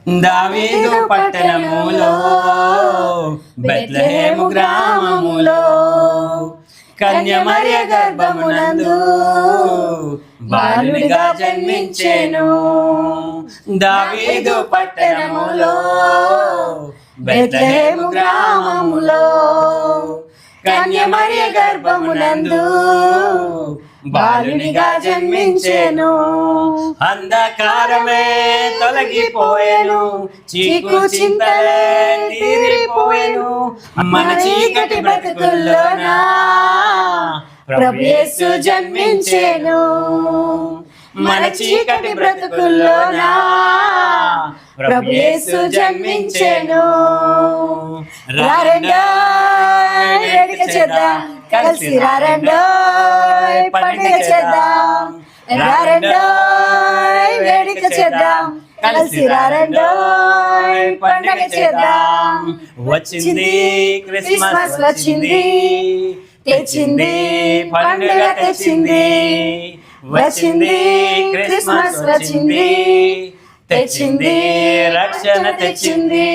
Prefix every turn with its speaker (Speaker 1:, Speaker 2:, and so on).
Speaker 1: దావీదు పట్టణములో బెత్లెహేము గ్రామములో కన్య మరియ గర్భమునందు బాలునిగా జన్మించెను. దావీదు పట్టణములో బెత్లెహేము గ్రామములో కన్య మరియ గర్భమునందు బాలునిగా జన్మించెను. అంధకారమే తొలగిపోయెను, చీకు చింతలే తీరిపోయెను. మన చీకటి బ్రతుకుల్లోనా ప్రభు యేసు జన్మించెను. మన చీకటి బ్రతుకుల్లోనా ప్రభు యేసు జన్మించెను. రారండోయ్ వేడుక చేద్దాం, కలిసి రారండోయ్ పండుగ చేద్దాం. రారండోయ్ వేడుక చేద్దాం, కలిసి రారండోయ్ పండుగ చేద్దాం. వచ్చింది క్రిస్మస్ వచ్చింది, తెచ్చింది పండుగ తెచ్చింది. వచ్చింది క్రిస్మస్ వచ్చింది, తెచ్చింది రక్షణ తెచ్చింది.